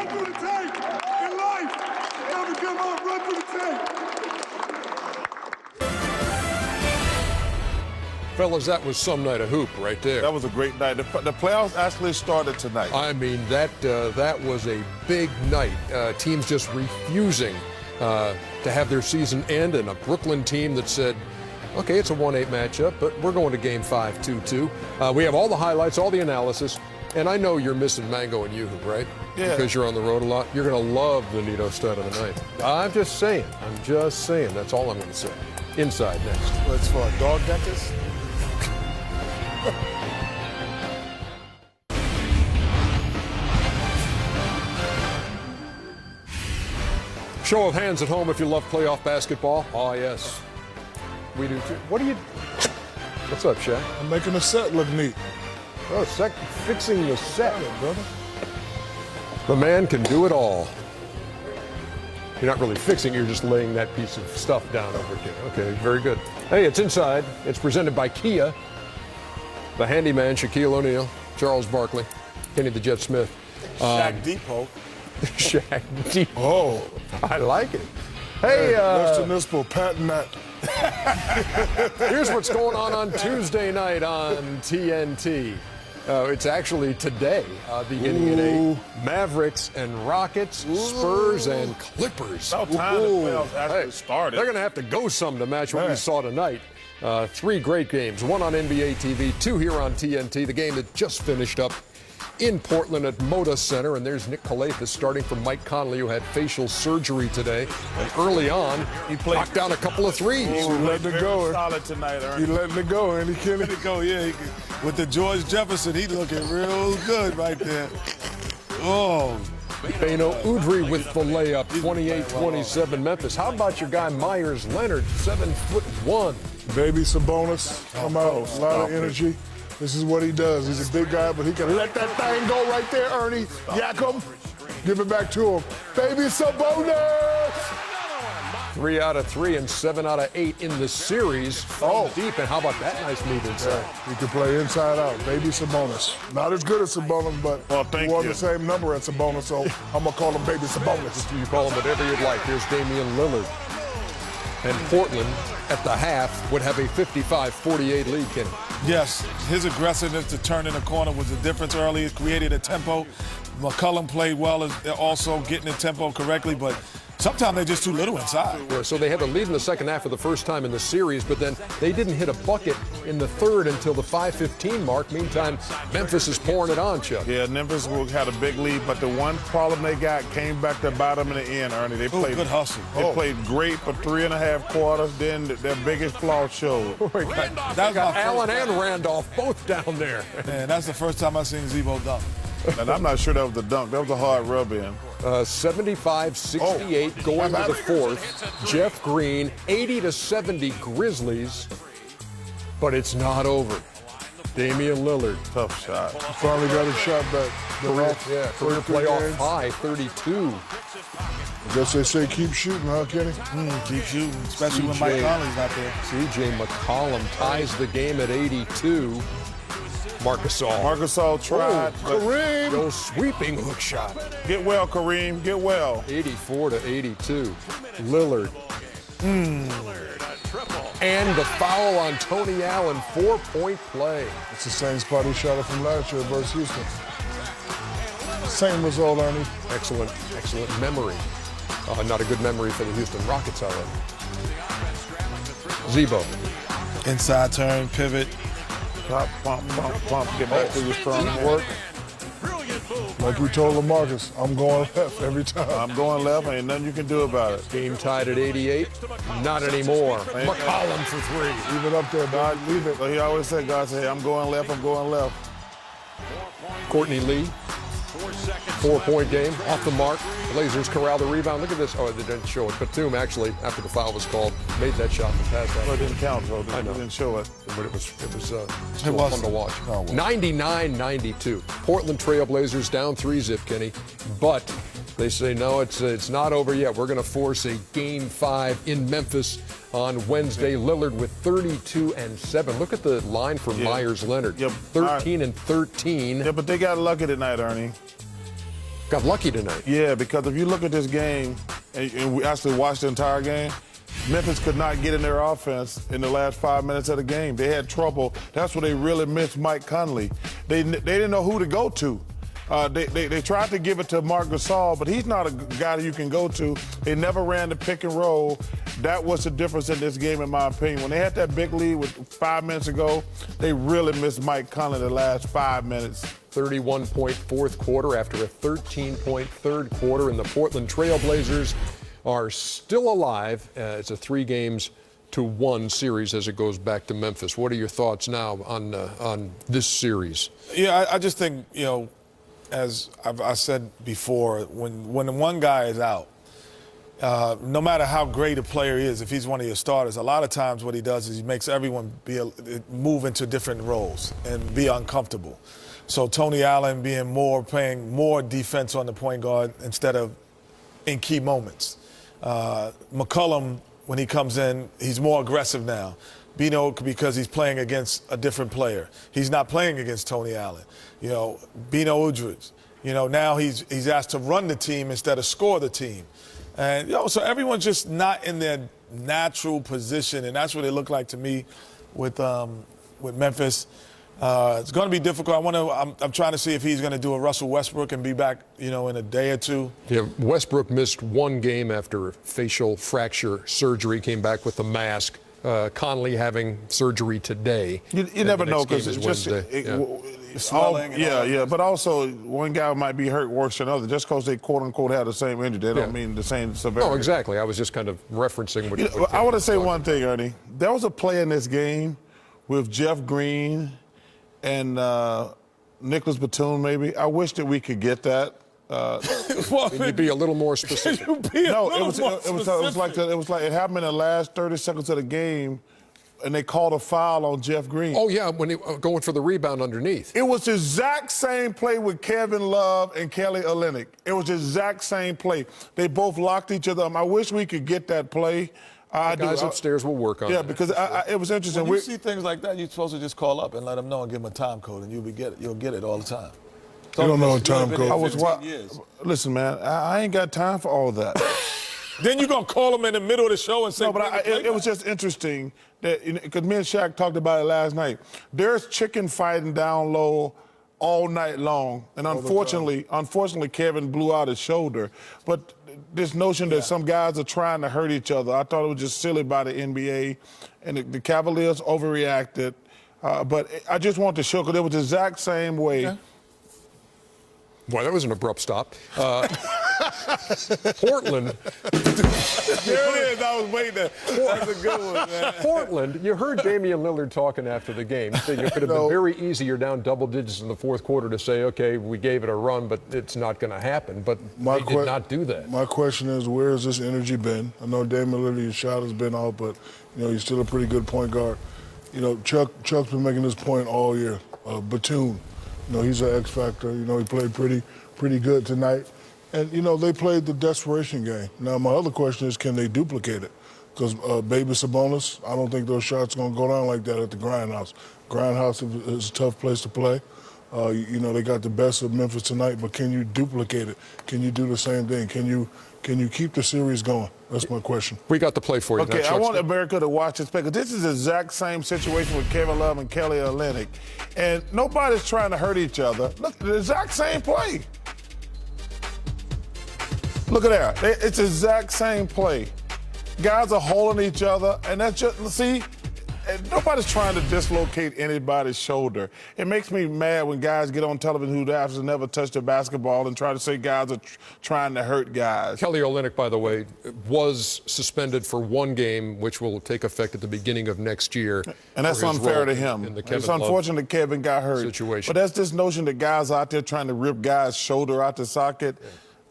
Run through the tape. In life, never give up. Run through the tape. Fellas, that was some night of hoop right there. That was a great night. The playoffs actually started tonight. I mean, that was a big night. Teams just refusing to have their season end, and a Brooklyn team that said, okay, it's a 1-8 matchup, but we're going to Game 5 2-2. We have all the highlights, all the analysis, and I know you're missing Mango and Yoo-Hoo, right? Yeah. Because you're on the road a lot. You're going to love the Neto stud of the night. I'm just saying. That's all I'm going to say. Inside next. Well, it's for a dog dentist. Show of hands at home if you love playoff basketball. Oh, yes. We do too. What's up, Shaq? I'm making the set look neat. Oh, fixing the set, brother. The man can do it all. You're not really fixing, you're just laying that piece of stuff down over here. Okay, very good. Hey, it's Inside. It's presented by Kia. The handyman, Shaquille O'Neal, Charles Barkley, Kenny the Jet Smith. Shaq Depot. Shaq Depot. Oh, I like it. Hey, Western Municipal, patent that. here's what's going on Tuesday night on TNT. It's actually today, beginning at 8. Mavericks and Rockets, Spurs and Clippers. About time the playoffs actually started. They're going to have to go some to match what we saw tonight. 3 great games, 1 on NBA TV, 2 here on TNT. The game that just finished up in Portland at Moda Center, and there's Nick Calathis starting for Mike Conley, who had facial surgery today. And early on, he knocked down a couple of threes. He letting it go. Solid tonight, Ernie. He letting it go, and he can't let it go. Yeah, with the George Jefferson, he looking real good right there. Oh. Beno Udrih with the layup, 28-27 Memphis. How about your guy Myers Leonard, 7'1"? Baby Sabonis, come out, a lot of energy. This is what he does. He's a big guy, but he can let that thing go right there, Ernie. Yak him, give it back to him. Baby Sabonis! 3 out of 3 and 7 out of 8 in the series. Oh, deep, and how about that nice move inside? Yeah, he can play inside out. Baby Sabonis. Not as good as Sabonis, but he won the same number as Sabonis, so I'm going to call him Baby Sabonis. You call him whatever you'd like. Here's Damian Lillard. And Portland, at the half, would have a 55-48 lead, Kenny. Yes, his aggressiveness to turn in the corner was the difference early. It created a tempo. McCollum played well, also getting the tempo correctly, but sometimes they're just too little inside. Yeah, so they had the lead in the second half for the first time in the series, but then they didn't hit a bucket in the third until the 5:15 mark. Meantime, Memphis is pouring it on, Chuck. Yeah, Memphis had a big lead, but the one problem they got came back to bite them in the end, Ernie. They played good hustle. They played great for 3.5 quarters. Then their biggest flaw showed. That got Allen and Randolph both down there. Man, that's the first time I've seen Zebo dunk. And I'm not sure that was the dunk. That was a hard rub-in. 75-68 going to the fourth. Jeff Green, 80-70 Grizzlies. But it's not over. Damian Lillard. Tough shot. Finally got his shot back. Career playoff high, 32. I guess they say keep shooting, huh, Kenny? Keep shooting, especially when Mike Conley's not there. C.J. McCollum ties the game at 82. Marcus All tried. Kareem! No sweeping hook shot. Get well, Kareem. Get well. 84-82. Lillard. And the foul on Tony Allen. 4-point play. It's the same spot he shot it from last year versus Houston. Same result, Ernie. Excellent memory. Not a good memory for the Houston Rockets, however. Zebo. Inside turn, pivot. Pump, get back to your strong work. Like we told LaMarcus, I'm going left every time. I'm going left, ain't nothing you can do about it. Game tied at 88. Not anymore. McCollum for 3. Leave it up there, God. Leave it. So he always said, God said, hey, I'm going left. Courtney Lee. 4-point game, off the mark. Blazers corral the rebound. Look at this. Oh, they didn't show it. Batum actually, after the foul was called, made that shot and passed that. Well, it didn't count, so I know. It didn't show it. But it was still fun to watch. 99-92. Portland Trailblazers down 3-zip, Kenny. But they say, no, it's not over yet. We're going to force a Game 5 in Memphis on Wednesday. Lillard with 32 and 7. Look at the line for Myers Leonard. 13 and 13. Yeah, but they got lucky tonight, Ernie. Got lucky tonight. Yeah, because if you look at this game, and we actually watched the entire game, Memphis could not get in their offense in the last 5 minutes of the game. They had trouble. That's where they really missed Mike Conley. They didn't know who to go to. They tried to give it to Marc Gasol, but he's not a guy that you can go to. They never ran the pick and roll. That was the difference in this game, in my opinion. When they had that big lead with 5 minutes ago, they really missed Mike Conley the last 5 minutes. 31-point fourth quarter after a 13-point third quarter, and the Portland Trailblazers are still alive. It's a 3-1 series as it goes back to Memphis. What are your thoughts now on this series? Yeah, I just think, as I said before, when one guy is out, no matter how great a player is, if he's one of your starters, a lot of times what he does is he makes everyone move into different roles and be uncomfortable. So Tony Allen playing more defense on the point guard instead of in key moments. McCollum, when he comes in, he's more aggressive now. Bino, because he's playing against a different player. He's not playing against Tony Allen. Bino Aldridge. Now he's asked to run the team instead of score the team. And, so everyone's just not in their natural position, and that's what it looked like to me with Memphis. It's going to be difficult. I'm trying to see if he's going to do a Russell Westbrook and be back, in a day or two. Yeah, Westbrook missed one game after facial fracture surgery, came back with a mask. Conley having surgery today. You never know, because it's just swelling. But also one guy might be hurt worse than others. Just because they quote unquote have the same injury, they don't mean the same severity. No, exactly. I was just kind of referencing what I want to say one thing, Ernie. There was a play in this game with Jeff Green and Nicholas Batum, maybe. I wish that we could get that. Can you be a little more specific? It was like it happened in the last 30 seconds of the game, and they called a foul on Jeff Green. Oh yeah, when he going for the rebound underneath. It was the exact same play with Kevin Love and Kelly Olynyk. It was the exact same play. They both locked each other up. I wish we could get that play. Guys upstairs will work on it. Yeah, because it was interesting. When you see things like that, you're supposed to just call up and let them know and give them a time code, and you'll get it all the time. You don't know a time code. Listen, man, I ain't got time for all that. Then you're going to call them in the middle of the show and say, no, but it was just interesting that, because me and Shaq talked about it last night. There's chicken fighting down low all night long. And unfortunately, Kevin blew out his shoulder. But this notion that some guys are trying to hurt each other, I thought it was just silly by the NBA. And the Cavaliers overreacted. But I just want to show, because it was the exact same way. Okay. Boy, that was an abrupt stop. Portland. There it is. I was waiting. That's a good one, man. Portland, you heard Damian Lillard talking after the game. It could have been very easy. You're down double digits in the fourth quarter to say, okay, we gave it a run, but it's not going to happen. But they did not do that. My question is, where has this energy been? I know Damian Lillard, his shot has been off, but, he's still a pretty good point guard. Chuck's been making this point all year. Batum. He's an X factor. He played pretty good tonight. And, they played the desperation game. Now, my other question is, can they duplicate it? Because baby Sabonis, I don't think those shots are going to go down like that at the Grindhouse. Grindhouse is a tough place to play. They got the best of Memphis tonight, but can you duplicate it? Can you do the same thing? Can you keep the series going? That's my question. We got the play for you. Okay, I want America to watch this play, because this is the exact same situation with Kevin Love and Kelly Olynyk. And nobody's trying to hurt each other. Look, the exact same play. Look at that. It's the exact same play. Guys are holding each other, and that's just, see, nobody's trying to dislocate anybody's shoulder. It makes me mad when guys get on television who have never touched a basketball and try to say guys are trying to hurt guys. Kelly Olynyk, by the way, was suspended for one game, which will take effect at the beginning of next year. And that's unfair to him. It's unfortunate that Kevin got hurt. Situation. But that's this notion that guys out there trying to rip guys' shoulder out the socket. Yeah.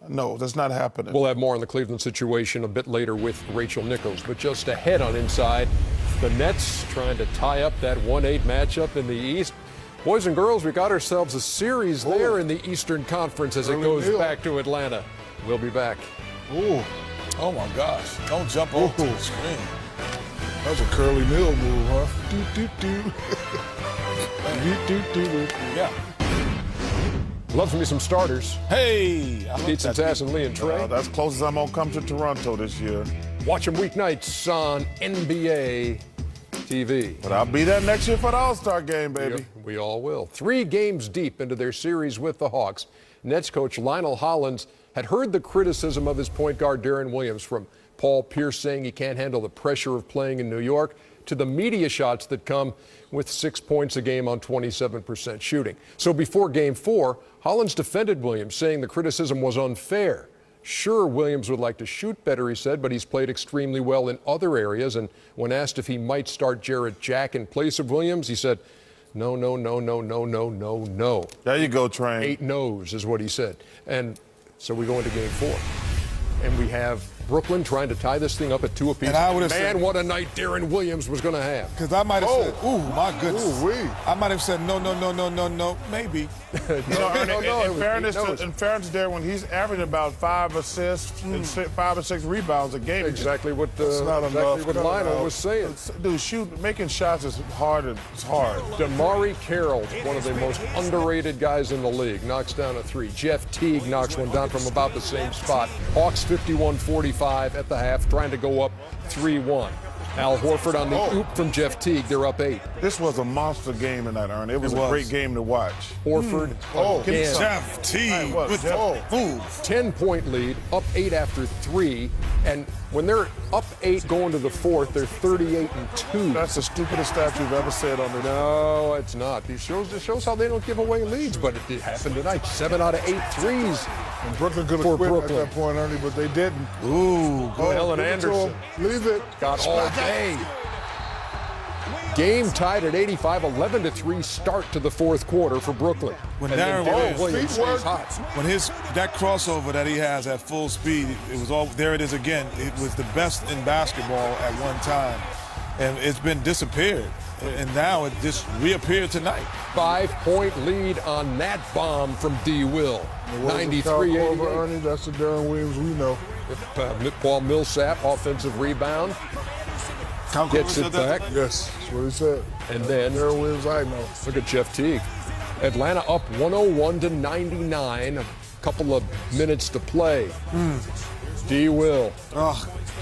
No, that's not happening. We'll have more on the Cleveland situation a bit later with Rachel Nichols. But just ahead on Inside, the Nets trying to tie up that 1-8 matchup in the East. Boys and girls, we got ourselves a series there in the Eastern Conference as it goes back to Atlanta. We'll be back. Ooh. Oh, my gosh. Don't jump over the screen. That's a Curly Mill move, huh? Yeah. Loves me some starters. Hey, I Pete Tass and Lee and Trey. That's close as I'm going to come to Toronto this year. Watch them weeknights on NBA TV. But I'll be there next year for the All-Star game, baby. We all will. 3 games deep into their series with the Hawks, Nets coach Lionel Hollins had heard the criticism of his point guard Deron Williams, from Paul Pierce saying he can't handle the pressure of playing in New York, to the media shots that come with 6 points a game on 27% shooting. So before Game 4, Hollins defended Williams, saying the criticism was unfair. Sure, Williams would like to shoot better, he said, but he's played extremely well in other areas. And when asked if he might start Jarrett Jack in place of Williams, he said, no, no, no, no, no, no, no, no. There you go, Train. 8 no's is what he said. And so we go into Game 4. And we have Brooklyn trying to tie this thing up at 2 apiece. And I would have said, what a night Deron Williams was going to have. Because I might have said, ooh, my goodness. Ooh-wee. I might have said, no, no, no, no, no, no, maybe. In fairness, there, when he's averaging about 5 assists and 5 or 6 rebounds a game. Exactly what not enough. Lionel was saying. Dude, making shots is hard. It's hard. DeMarre Carroll, one of the most underrated guys in the league, knocks down a 3. Jeff Teague knocks one down from about the same spot. Hawks 51-45 at the half, trying to go up 3-1. Al Horford on the oop from Jeff Teague. They're up 8. This was a monster game tonight, Ernie. It was a great game to watch. Horford again. Jeff Teague with the move. 10-point lead, up 8 after 3. And when they're up 8 going to the 4th, they're 38-2. That's the stupidest stat you've ever said on this. No, it's not. It shows how they don't give away leads, but it happened tonight. 7 out of 8 threes. And Brooklyn could have quit at that point, Ernie, but they didn't. Ooh, Ellen Anderson. Leave it. Got all day. Game tied at 85, 11-3 start to the 4th quarter for Brooklyn. When and Deron then Williams stays hot. When that crossover that he has at full speed, it was all there. It is again. It was the best in basketball at one time, and it's been disappeared. And now it just reappeared tonight. 5-point lead on that bomb from D. Will. 93-88. Ernie, that's the Deron Williams we know. Paul Millsap, offensive rebound. Gets it back. Yes, that's what he said. And then Deron Williams, I know. Look at Jeff Teague. Atlanta up 101-99. A couple of minutes to play. D. Will.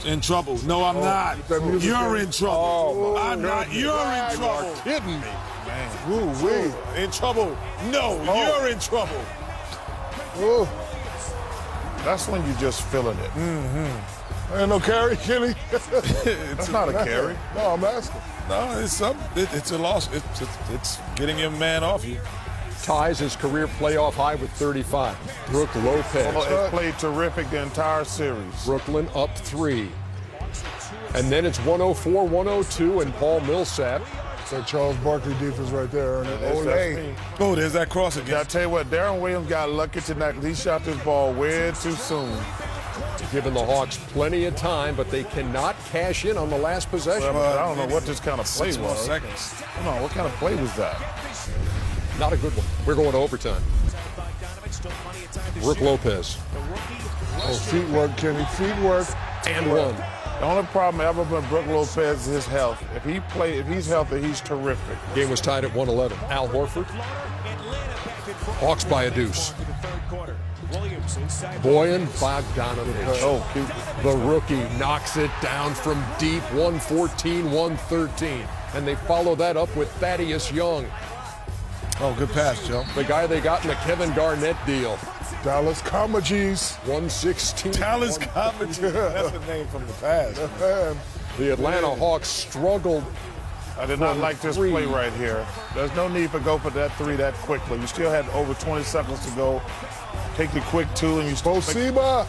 In trouble. No, I'm not. You're in trouble. I'm not. You're in trouble. You're kidding me. Man. Ooh-wee. In trouble. No, you're in trouble. Ooh. That's when you're just feeling it. Ain't no carry, Kenny. That's not a carry. No, I'm asking. No, it's a loss. It's getting your man off you. Ties his career playoff high with 35. Brook Lopez. It played terrific the entire series. Brooklyn up 3. And then it's 104-102, and Paul Millsap. That Charles Barkley defense right there, Ernie. Olynyk. Oh, there's that cross again. I tell you what, Deron Williams got lucky tonight because he shot this ball way too soon. Giving the Hawks plenty of time, but they cannot cash in on the last possession. I don't know what this kind of play 6 more was. seconds. Come on, what kind of play was that? Not a good one. We're going to overtime. Brook Lopez. Oh, feet work, Kenny. Feet work. And 1. The only problem ever with Brook Lopez is his health. If he's healthy, he's terrific. Game was tied at 111. Al Horford. Hawks by a deuce. Bojan Bogdanovic, the rookie, knocks it down from deep, 114-113. And they follow that up with Thaddeus Young, Oh, good pass, Joe. the guy they got in the Kevin Garnett deal. Dallas Comagese. 116. Dallas Comagese. That's the name from the past. The Atlanta Hawks struggled. I did not like this play right here. There's no need to go for that 3 that quickly. You still had over 20 seconds to go. Take the quick 2 and you still Bosiba.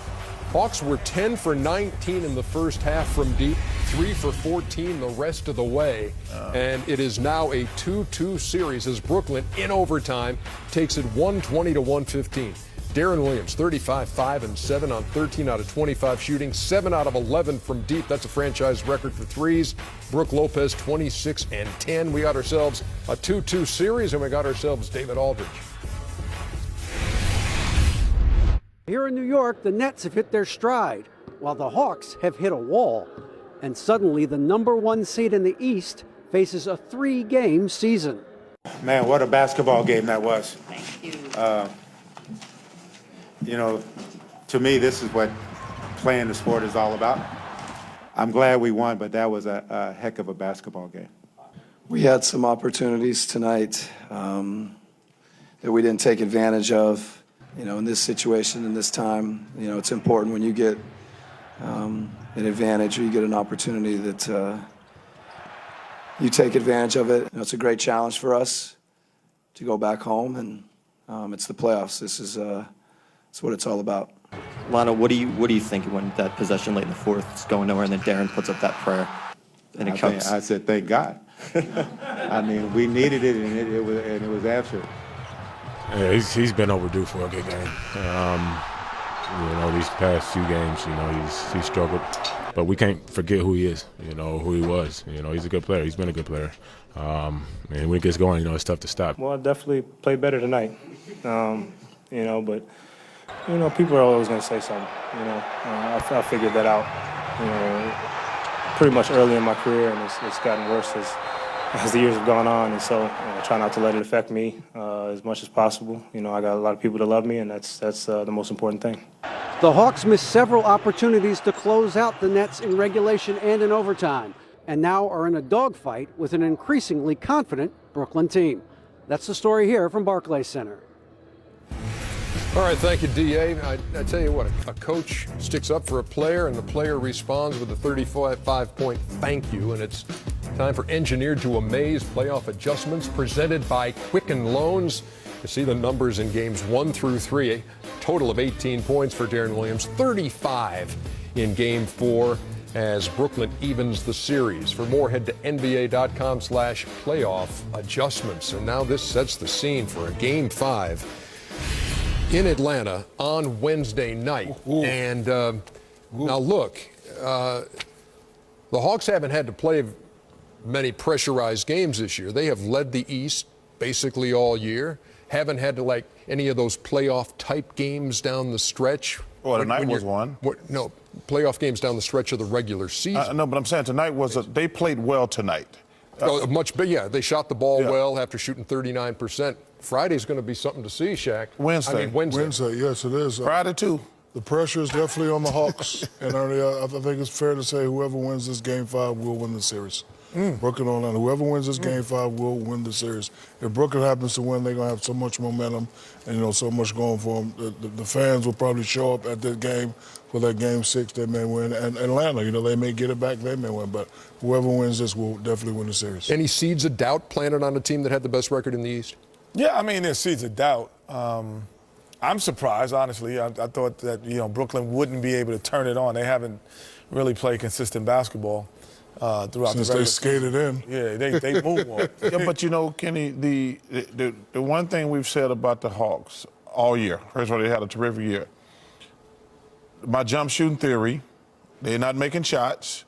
Hawks were 10 for 19 in the first half from deep, 3 for 14 the rest of the way. And it is now a 2-2 series as Brooklyn, in overtime, takes it 120-115. Deron Williams, 35, 5 and 7 on 13 out of 25 shooting, 7 out of 11 from deep. That's a franchise record for threes. Brook Lopez, 26 and 10. We got ourselves a 2-2 series, and we got ourselves David Aldridge. Here in New York, the Nets have hit their stride, while the Hawks have hit a wall. And suddenly, the #1 seed in the East faces a 3-game season. Man, what a basketball game that was. Thank you. you know, to me, this is what playing the sport is all about. I'm glad we won, but that was a heck of a basketball game. We had some opportunities tonight that we didn't take advantage of. You know, in this situation, in this time, you know, it's important when you get an advantage or you get an opportunity that you take advantage of it. You know, it's a great challenge for us to go back home, and it's the playoffs. This is it's what it's all about. Lana, what do you think when that possession late in the fourth is going nowhere, and then Deron puts up that prayer, and it comes? I said, thank God. I mean, we needed it, and it was answered. Yeah, he's been overdue for a good game. You know, these past few games, you know, he's struggled. But we can't forget who he is, you know, who he was. You know, he's a good player. He's been a good player. And when he gets going, you know, it's tough to stop. Well, I definitely played better tonight. You know, but, you know, people are always going to say something. You know, I figured that out, you know, pretty much early in my career, and it's gotten worse as the years have gone on. And so I try not to let it affect me as much as possible. You know, I got a lot of people that love me, and that's the most important thing. The Hawks missed several opportunities to close out the Nets in regulation and in overtime, and now are in a dogfight with an increasingly confident Brooklyn team. That's the story here from Barclays Center. All right, thank you, D.A. I tell you what, a coach sticks up for a player, and the player responds with a 35-point thank you, and it's time for Engineered to Amaze playoff adjustments presented by Quicken Loans. You see the numbers in games 1 through 3, a total of 18 points for Deron Williams, 35 in game 4 as Brooklyn evens the series. For more, head to nba.com/playoff adjustments. And now this sets the scene for a game 5 in Atlanta on Wednesday night. And now look, the Hawks haven't had to play many pressurized games this year. They have led the East basically all year. Haven't had to like any of those playoff type games down the stretch. Well, tonight was one. No, playoff games down the stretch of the regular season. No, but I'm saying tonight they played well tonight. They shot the ball well after shooting 39%. Friday's going to be something to see, Shaq. Wednesday, yes, it is. Friday too. The pressure is definitely on the Hawks, and I think it's fair to say whoever wins this game 5 will win the series. Brooklyn on Atlanta. Whoever wins this game 5 will win the series. If Brooklyn happens to win, they're going to have so much momentum and, so much going for them. The fans will probably show up at that game for that game 6 they may win. And Atlanta, they may get it back, they may win. But whoever wins this will definitely win the series. Any seeds of doubt planted on a team that had the best record in the East? Yeah, I mean, there's seeds of doubt. I'm surprised, honestly. I thought that, Brooklyn wouldn't be able to turn it on. They haven't really played consistent basketball throughout since the they skated in. Yeah, they move on. Yeah, but Kenny, the one thing we've said about the Hawks all year, first of all, they had a terrific year. My jump shooting theory, they're not making shots,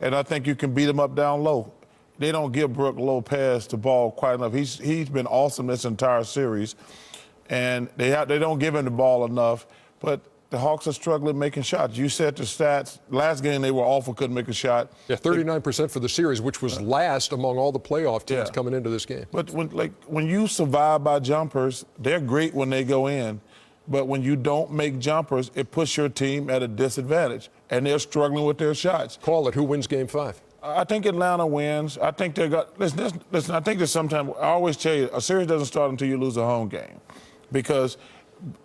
and I think you can beat them up down low. They don't give Brook Lopez the ball quite enough. He's been awesome this entire series, and they don't give him the ball enough. But the Hawks are struggling making shots. You said the stats last game they were awful, couldn't make a shot. Yeah, 39% for the series, which was last among all the playoff teams coming into this game. But when you survive by jumpers, they're great when they go in. But when you don't make jumpers, it puts your team at a disadvantage, and they're struggling with their shots. Call it. Who wins game 5? I think Atlanta wins. I think they got. Listen. I think that sometimes I always tell you a series doesn't start until you lose a home game, because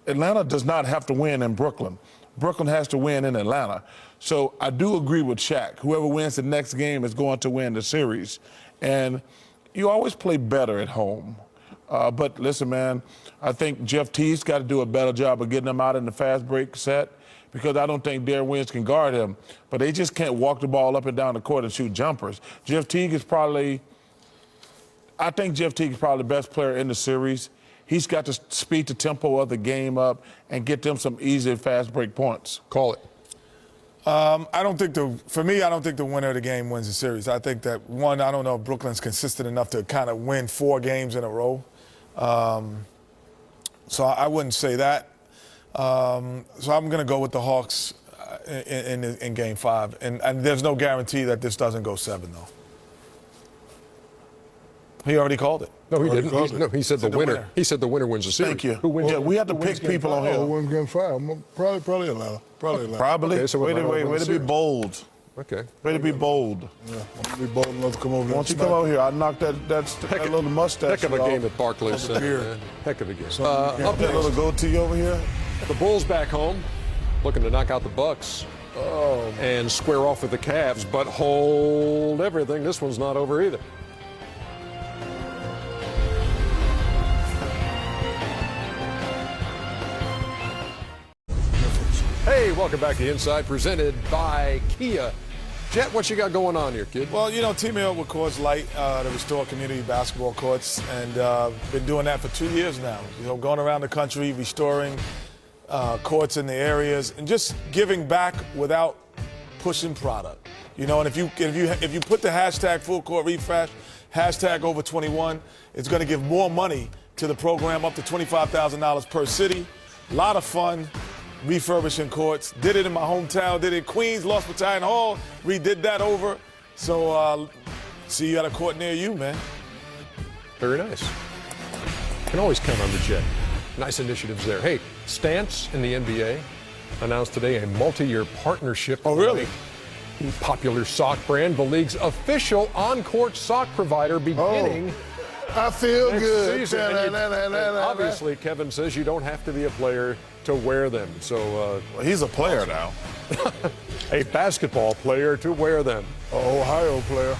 Atlanta does not have to win in Brooklyn. Brooklyn has to win in Atlanta. So I do agree with Shaq. Whoever wins the next game is going to win the series, and you always play better at home. But listen, man, I think Jeff Teague's got to do a better job of getting them out in the fast break set, because I don't think Deron Williams can guard him. But they just can't walk the ball up and down the court and shoot jumpers. I think Jeff Teague is probably the best player in the series. He's got to speed the tempo of the game up and get them some easy fast break points. Call it. I don't think the winner of the game wins the series. I think that, I don't know if Brooklyn's consistent enough to kind of win 4 games in a row. So I wouldn't say that. So I'm going to go with the Hawks in Game 5. And there's no guarantee that this doesn't go 7, though. He already called it. No, he didn't. called it. No, he said the winner. He said the winner wins the series. Thank you. Who wins? Yeah, we have to pick people on Oh, here. win game 5. Probably Atlanta. Probably Atlanta. Probably. Okay, so Way Atlanta to wins the be series. bold. Okay. Way to be bold. Yeah, I'm gonna be bold enough to come over Why there. don't you come over here? I knocked that little mustache. Heck of a off. game at Barclays. Heck of a game. Up That little next, goatee over here. the Bulls back home, looking to knock out the Bucks and square off with the Cavs, but hold everything. This one's not over either. Hey, welcome back to Inside, presented by Kia. Jet, what you got going on here, kid? Well, teaming up with Courts Light to restore community basketball courts, and been doing that for 2 years now. Going around the country, restoring courts in the areas, and just giving back without pushing product. And if you put the hashtag Full Court Refresh, hashtag over 21, it's going to give more money to the program, up to $25,000 per city. A lot of fun. Refurbishing courts. Did it in my hometown, did it in Queens, Lost Battalion Hall, redid that over. So, see you at a court near you, man. Very nice. Can always count on the Jet. Nice initiatives there. Hey, Stance in the NBA announced today a multi-year partnership. Oh, really? The popular sock brand, the league's official on-court sock provider, beginning I feel next good. season. And obviously, Kevin says you don't have to be a player to wear them. So He's a player now. a basketball player to wear them. Ohio player.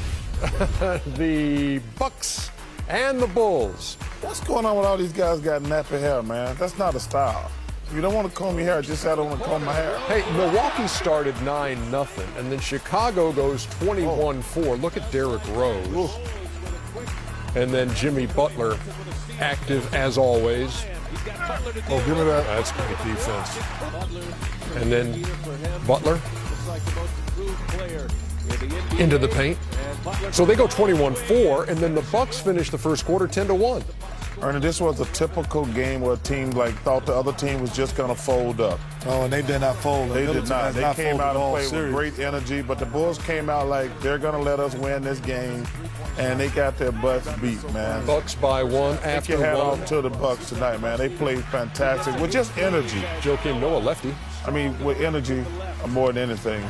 The Bucks and the Bulls. What's going on with all these guys got nappy hair, man? That's not a style. You don't want to comb your hair, just say I don't want to comb my hair. Hey, Milwaukee started 9-0, and then Chicago goes 21-4. Look at Derrick Rose. And then Jimmy Butler, active as always. Oh, give me that. That's great defense. And then Butler into the paint. So they go 21-4, and then the Bucks finish the first quarter 10-1. Ernie, this was a typical game where a team thought the other team was just going to fold up. Oh, and they did not fold. They did not. They came out and played series. with great energy, but the Bulls came out like they're going to let us win this game, and they got their butts beat, man. Bucks by one Take after your hat one. off to the Bucks tonight, man. They played fantastic with just energy. Joakim Noah lefty. I mean, with energy more than anything.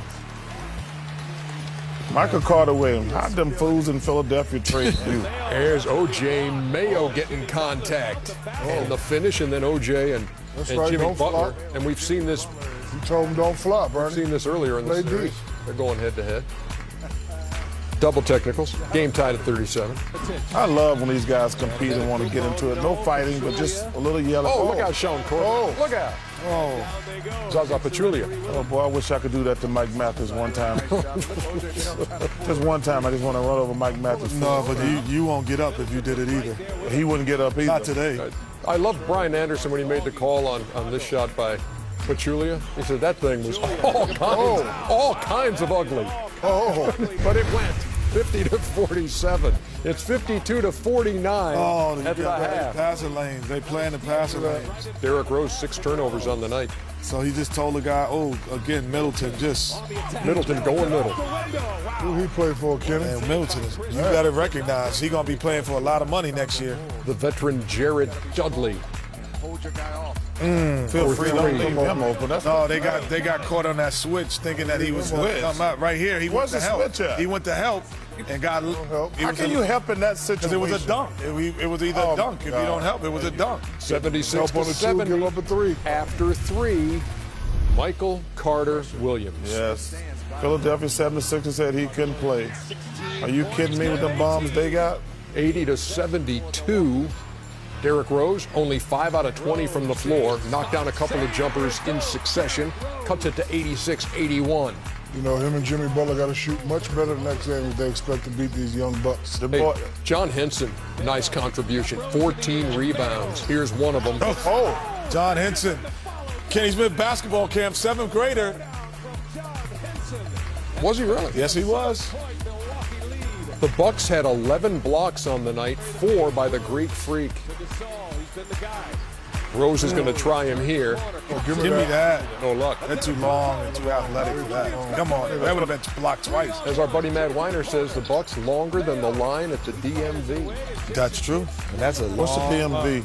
Michael Carter Williams, how'd them fools in Philadelphia trade you? There's O.J. Mayo getting contact. And the finish, and then O.J. and right, Jimmy don't Butler. flop. And we've seen this. You told him don't flop, We've Ernie. seen this earlier in the Play series. deep. They're going head-to-head. Double technicals. Game tied at 37. I love when these guys compete and want to get into it. No fighting, but just a little yelling. Oh, look out, Sean Corbin. Oh. Look out. Oh. Zaza Pachulia. Oh, boy, I wish I could do that to Mike Mathis one time. Just one time, I just want to run over Mike Mathis. No, but you won't get up if you did it either. He wouldn't get up either. Not today. I love Brian Anderson when he made the call on this shot by Pachulia. He said that thing was all kinds of ugly. Oh, But it went 50-47. It's 52-49 Oh, at the half. passing lanes. They playing the passing lanes. Derrick Rose, 6 turnovers on the night. So he just told the guy, again, Middleton, Middleton going middle. who he played for, Kenny? and Middleton, you got to recognize he's going to be playing for a lot of money next year. The veteran Jared Dudley. Feel free to leave him open. That's No, they got caught on that switch thinking that he was going to come out. Right here, he went Where's to the help. switch at? He went to help and got help. How can you help in that Because situation? it was a dunk. It was either a dunk. If you don't help, it was a dunk. 76 Help on to the 70. two, give up a three. After 3, Michael Carter Williams. Yes. Philadelphia 76ers said he couldn't play. Are you kidding me with them bombs they got? 80-72. Derrick Rose, only 5 out of 20 from the floor, knocked down a couple of jumpers in succession, cuts it to 86-81. You know, him and Jimmy Butler got to shoot much better next game if they expect to beat these young Bucks. The Hey, boy, John Henson, nice contribution, 14 rebounds. Here's one of them. John Henson, Kenny Smith basketball camp, 7th grader. Was he really? Yes, he was. The Bucks had 11 blocks on the night, 4 by the Greek Freak. Rose is going to try him here. Give me that. No luck. They're too long and too athletic for that. Come on, that would have been blocked twice. As our buddy Matt Weiner says, the Bucks longer than the line at the DMV. That's true. And that's a What's the DMV?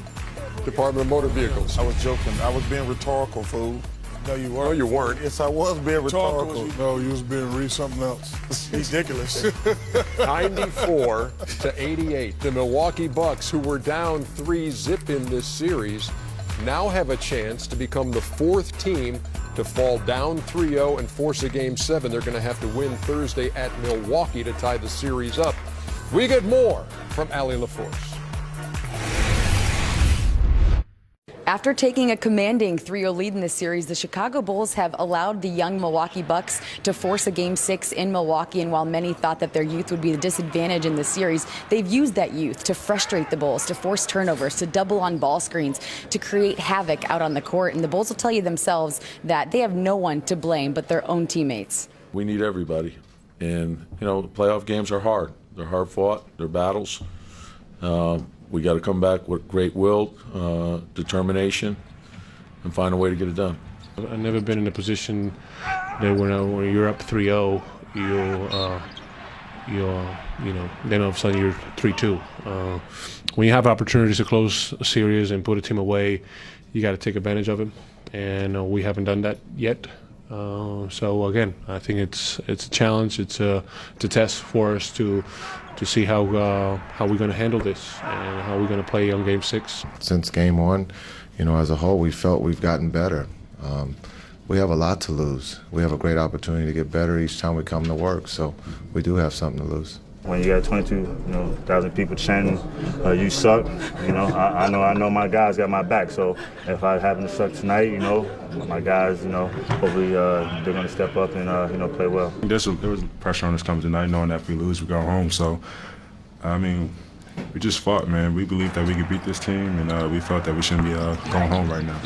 Department of Motor Vehicles. I was joking. I was being rhetorical, fool. No, you No, weren't. you weren't. Yes, I was being rhetorical. No, you was being read something else. Ridiculous. 94 to 88. The Milwaukee Bucks, who were down 3-0 in this series, now have a chance to become the fourth team to fall down 3-0 and force a Game 7. They're going to have to win Thursday at Milwaukee to tie the series up. We get more from Allie LaForce. After taking a commanding 3-0 lead in this series, the Chicago Bulls have allowed the young Milwaukee Bucks to force a Game 6 in Milwaukee. And while many thought that their youth would be the disadvantage in this series, they've used that youth to frustrate the Bulls, to force turnovers, to double on ball screens, to create havoc out on the court. And the Bulls will tell you themselves that they have no one to blame but their own teammates. We need everybody. And, playoff games are hard. They're hard fought. They're battles. We got to come back with great will, determination, and find a way to get it done. I've never been in a position that when you're up 3-0, then all of a sudden you're 3-2. When you have opportunities to close a series and put a team away, you got to take advantage of it, and we haven't done that yet. So again, I think it's a challenge. It's a test for us to see how we're going to handle this and how we're going to play on Game 6. Since Game 1, as a whole, we felt we've gotten better. We have a lot to lose. We have a great opportunity to get better each time we come to work, so we do have something to lose. When you got 22,000 people chanting, you suck, I know my guys got my back. So if I happen to suck tonight, my guys, hopefully they're going to step up and, play well. There was pressure on us coming tonight, knowing that if we lose, we go home. So, we just fought, man. We believed that we could beat this team, and we felt that we shouldn't be going home right now.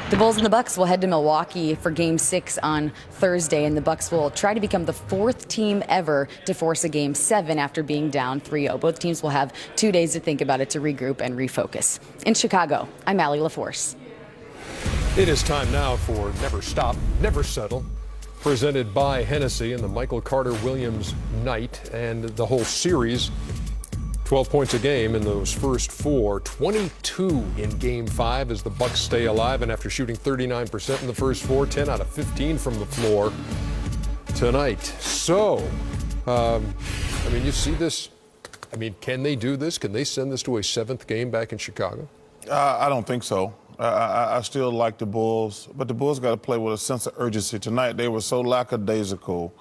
The Bulls and the Bucks will head to Milwaukee for Game 6 on Thursday, and the Bucks will try to become the fourth team ever to force a Game 7 after being down 3-0. Both teams will have 2 days to think about it, to regroup and refocus. In Chicago, I'm Allie LaForce. It is time now for Never Stop, Never Settle, presented by Hennessy and the Michael Carter Williams night and the whole series. 12 points a game in those first four, 22 in Game 5 as the Bucks stay alive, and after shooting 39% in the first four, 10 out of 15 from the floor tonight. So, you see this. Can they do this? Can they send this to a seventh game back in Chicago? I don't think so. I still like the Bulls, but the Bulls got to play with a sense of urgency. Tonight, they were so lackadaisical.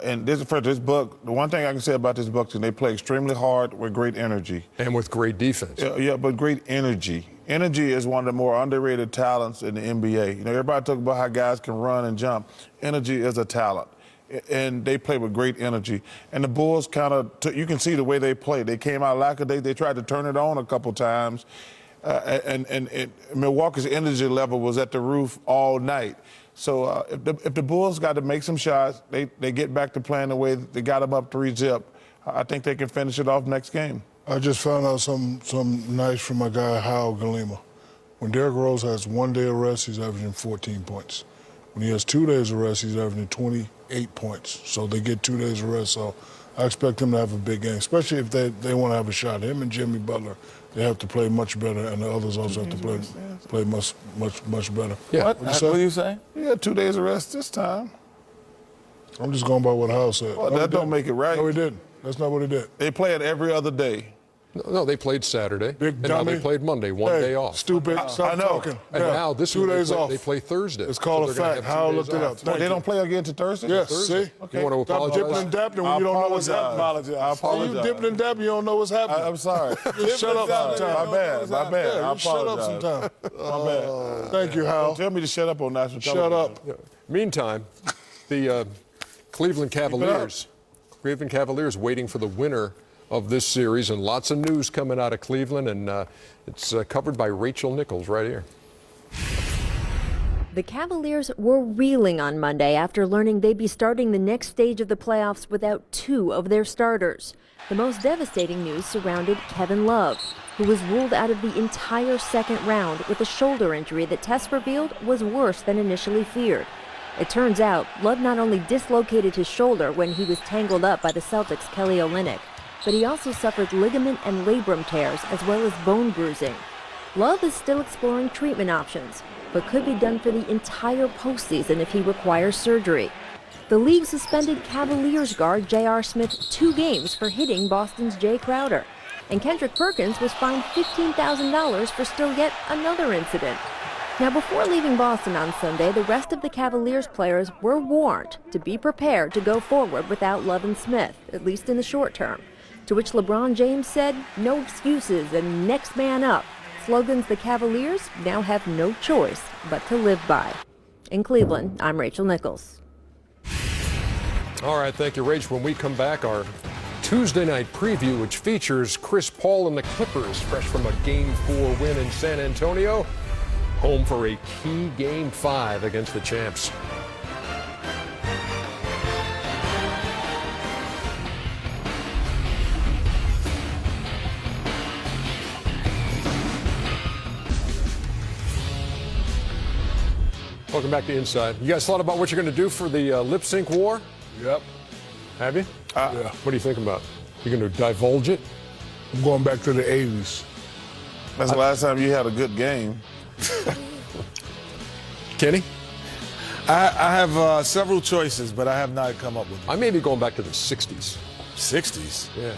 And this book, the one thing I can say about this book is they play extremely hard with great energy. And with great defense. Yeah, but great energy. Energy is one of the more underrated talents in the NBA. Everybody talk about how guys can run and jump. Energy is a talent. And they play with great energy. And the Bulls you can see the way they play. They came out lackadaisical. They tried to turn it on a couple times. And Milwaukee's energy level was at the roof all night. So if the Bulls got to make some shots, they get back to playing the way they got them up 3-0. I think they can finish it off next game. I just found out something nice from my guy, Hal Galima. When Derrick Rose has 1 day of rest, he's averaging 14 points. When he has 2 days of rest, he's averaging 28 points. So they get 2 days of rest. So I expect him to have a big game, especially if they want to have a shot. Him and Jimmy Butler, they have to play much better, and the others also have to play much better. Yeah. What are you saying? He had 2 days of rest this time. I'm just going by what Hal said. Well, that don't make it right. No, he didn't. That's not what he did. They play it every other day. No, they played Saturday. Big and dummy. Now they played Monday, one day off. Stupid. Stop talking. And now this 2 days off. They play Thursday. It's called a fact. Hal looked it up. They don't play again to Thursday? Yes, Thursday. see? Okay. You want to apologize? Stop dipping and dapping when you don't know what's happening. I apologize. You dipping and dapping, you don't know what's happening. I'm sorry. Shut up sometime. My bad. I apologize. Shut up sometime. My bad. Thank you, Hal. Don't tell me to shut up on national television. Shut up. Yeah. Meantime, the Cleveland Cavaliers waiting for the winner of this series, and lots of news coming out of Cleveland, and it's covered by Rachel Nichols right here. The Cavaliers were reeling on Monday after learning they'd be starting the next stage of the playoffs without 2 of their starters. The most devastating news surrounded Kevin Love, who was ruled out of the entire second round with a shoulder injury that tests revealed was worse than initially feared. It turns out Love not only dislocated his shoulder when he was tangled up by the Celtics' Kelly Olynyk, but he also suffered ligament and labrum tears as well as bone bruising. Love is still exploring treatment options, but could be done for the entire postseason if he requires surgery. The league suspended Cavaliers guard J.R. Smith 2 games for hitting Boston's Jay Crowder, and Kendrick Perkins was fined $15,000 for still yet another incident. Now, before leaving Boston on Sunday, the rest of the Cavaliers players were warned to be prepared to go forward without Love and Smith, at least in the short term, to which LeBron James said, "No excuses and next man up," slogans the Cavaliers now have no choice but to live by. In Cleveland, I'm Rachel Nichols. All right, thank you, Rach. When we come back, our Tuesday night preview, which features Chris Paul and the Clippers, fresh from a Game 4 win in San Antonio, home for a key Game 5 against the champs. Welcome back to Inside. You guys thought about what you're going to do for the lip sync war? Yep. Have you? Yeah. What are you thinking about? You're going to divulge it? I'm going back to the 80s. That's the last time you had a good game. Kenny? I have several choices, but I have not come up with them. I may be going back to the 60s. 60s? Yeah.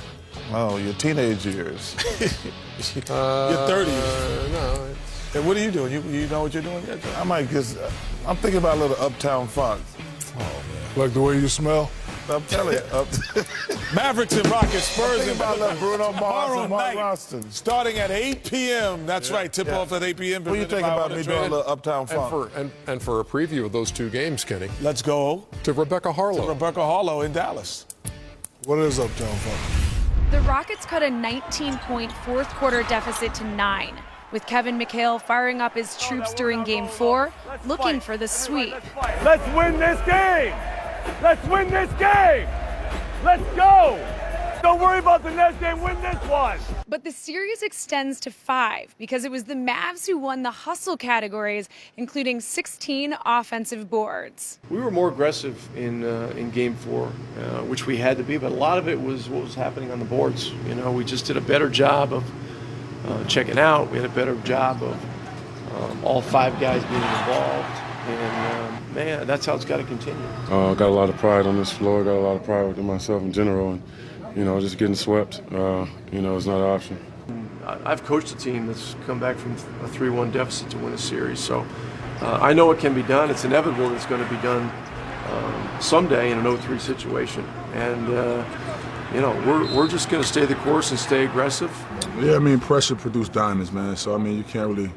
Oh, your teenage years. Your 30s. No. And what are you doing? You know what you're doing yet? I might just, I'm thinking about a little Uptown Funk. Oh, man. Like the way you smell? I'm telling you. Mavericks and Rockets, Spurs and Bruno Mars and Mark night, Roston. starting at 8 p.m. That's right, tip-off at 8 p.m. What do you think about me doing a little Uptown Funk? And for a preview of those 2 games, Kenny. Let's go to Rebecca Harlow. In Dallas. What is Uptown Funk? The Rockets cut a 19-point fourth-quarter deficit to 9, with Kevin McHale firing up his troops during Game 4, looking for the sweep. Let's win this game! Let's win this game! Let's go! Don't worry about the next game, win this one! But the series extends to 5 because it was the Mavs who won the hustle categories, including 16 offensive boards. We were more aggressive in Game 4, which we had to be, but a lot of it was what was happening on the boards. You know, we just did a better job of checking out. We had a better job of all 5 guys being involved. And, man, that's how it's got to continue. Got a lot of pride on this floor. Got a lot of pride within myself in general. And, you know, just getting swept, you know, is not an option. I've coached a team that's come back from a 3-1 deficit to win a series. So I know it can be done. It's inevitable it's going to be done someday in an 0-3 situation. And, you know, we're just going to stay the course and stay aggressive. Yeah, I mean, pressure produces diamonds, man. So, I mean, you can't really,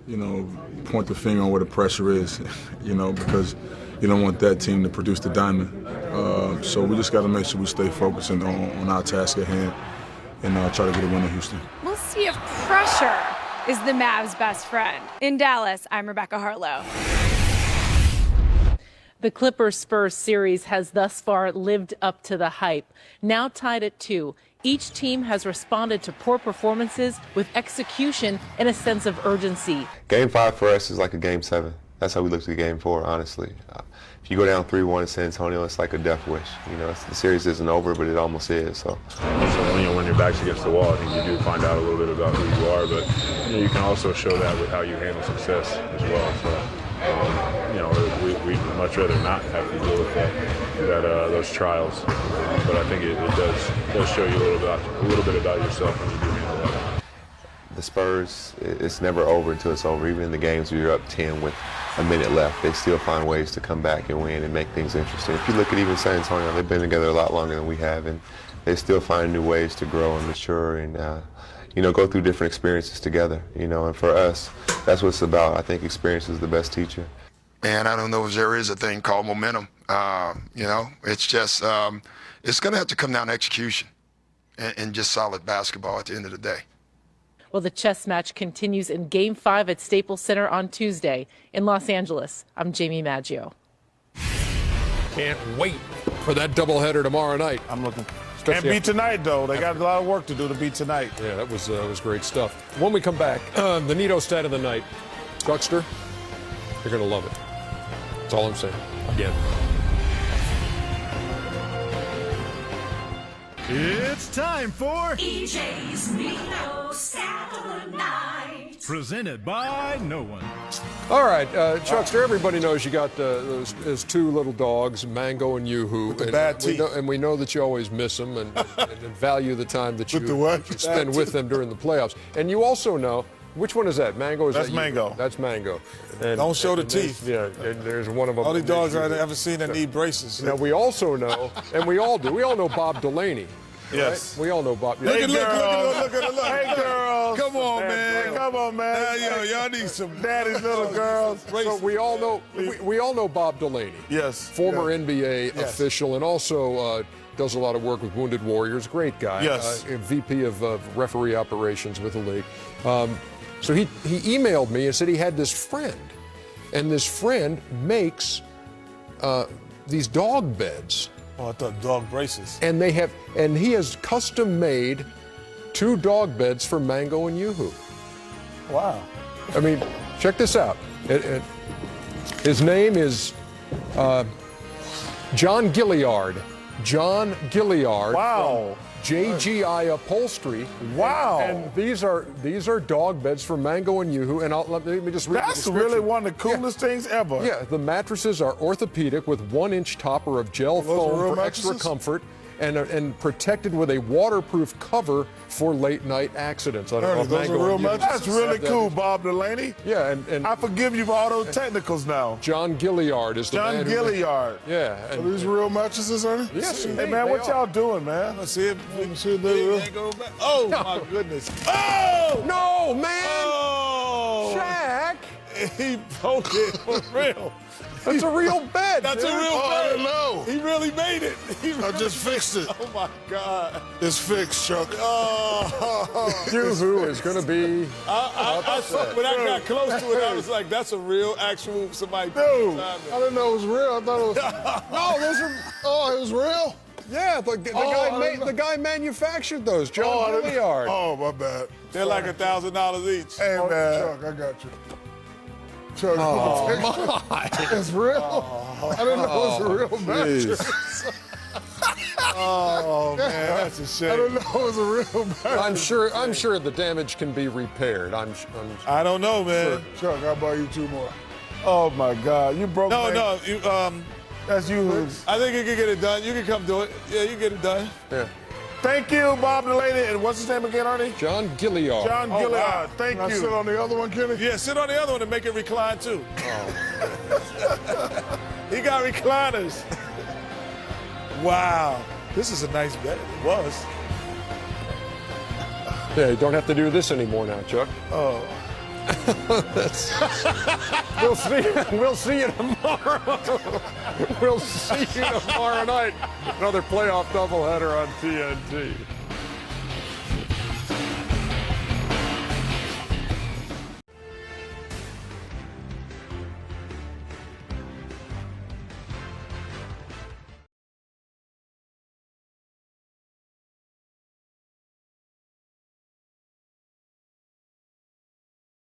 you know, point the finger on where the pressure is, you know, because you don't want that team to produce the diamond. So we just got to make sure we stay focusing on our task at hand and try to get a win in Houston. We'll see if pressure is the Mavs' best friend. In Dallas, I'm Rebecca Harlow. The Clippers-Spurs series has thus far lived up to the hype. Now tied at 2, each team has responded to poor performances with execution and a sense of urgency. Game 5 for us is like a Game 7. That's how we looked at Game 4, honestly. If you go down 3-1 in San Antonio, it's like a death wish. You know, the series isn't over, but it almost is. So when your back's against the wall, I think you do find out a little bit about who you are, but you know, you can also show that with how you handle success as well. So, you know, we'd much rather not have to deal with those trials, but I think it does show you a little bit about yourself when you do handle that. The Spurs, it's never over until it's over. Even in the games where you're up 10 with a minute left, they still find ways to come back and win and make things interesting. If you look at even San Antonio, they've been together a lot longer than we have, and they still find new ways to grow and mature and, you know, go through different experiences together. You know, and for us, that's what it's about. I think experience is the best teacher. And I don't know if there is a thing called momentum. You know, it's just, it's going to have to come down to execution and just solid basketball at the end of the day. Well, the chess match continues in Game 5 at Staples Center on Tuesday. In Los Angeles, I'm Jamie Maggio. Can't wait for that doubleheader tomorrow night. I'm looking. Can't beat tonight, though. They got a lot of work to do to beat tonight. Yeah, that was great stuff. When we come back, the Neto stat of the night. Chuckster, you're going to love it. That's all I'm saying. Again. It's time for EJ's Neto Stat of the Night. Presented by no one. All right, Chuckster, everybody knows you got those two little dogs, Mango and Yoo-Hoo. With the bad teeth. And we know that you always miss them and value the time that you spend with them during the playoffs. And you also know, which one is that? Mango? That's Mango. That's Mango. And, Don't show the teeth. Yeah, and there's one of them. Only dogs I've ever seen that need braces. Now, we also know, and we all do, we all know Bob Delaney. Yes. Right? We all know Bob. Look at Hey, look. Hey, girls. Come on, man. Come on, man. Y'all need some daddy's little girls. So we all know we all know Bob Delaney. Yes. Former NBA official, and also does a lot of work with Wounded Warriors. Great guy. Yes. VP of referee operations with the league. So he emailed me and said he had this friend, and this friend makes these dog beds. Oh, I thought dog braces. And he has custom made 2 dog beds for Mango and Yoo-Hoo. Wow. I mean, check this out. His name is John Gilliard. John Gilliard. Wow. JGI Upholstery. Wow. And these are dog beds for Mango and Yoo-Hoo. And let me just read the That's description. really one of the coolest things ever. Yeah, the mattresses are orthopedic with 1-inch topper of gel foam real for extra mattresses? comfort and protected with a waterproof cover for late night accidents. I don't know if Those are Mango real and Yoo-Hoo That's really have that. cool, Bob Delaney. Yeah, and I forgive you for all those technicals now. John Gilliard is the man. John Gilliard. Yeah. Are these real mattresses, Ernie? Yes, Hey, indeed, man, they what are. y'all doing, man? Let's see if Let me see if they real. Oh, my goodness. Oh! No, man! Oh! Shaq! He broke it for real. That's a real bed. That's dude. a real I bed. didn't know. He really made it. I just fixed it. Oh, my God. It's fixed, Chuck. Oh. Yoo-Hoo is going to be I saw, when I got close to it, I was like, that's a real, actual, somebody. Dude, I didn't know it was real. I thought it was. No, those are. Oh, it was real? Yeah, the guy manufactured those, John Gilliard. Oh, my bad. They're like $1,000 each. Hey, man. Chuck, I got you. Chuck, My. it's real? I didn't know it was a real mattress. Oh, man, that's a I shame. didn't know it was a real mattress. I'm sure the damage can be repaired. I don't know, man. Chuck, I'll buy you 2 more. Oh, my God. You broke No, my... no, you, That's you. I think you can get it done. You can come do it. Yeah, you can get it done. Yeah. Thank you, Bob Delaney. And what's his name again, Ernie? John Gilliard. John Oh, Gilliard. wow. Thank Can I you. sit on the other one, Kenny? Yeah, sit on the other one and make it recline, too. He got recliners. Wow. This is a nice bed. It was. Yeah, you don't have to do this anymore now, Chuck. Oh. We'll see you tomorrow. We'll see you tomorrow night. Another playoff doubleheader on TNT.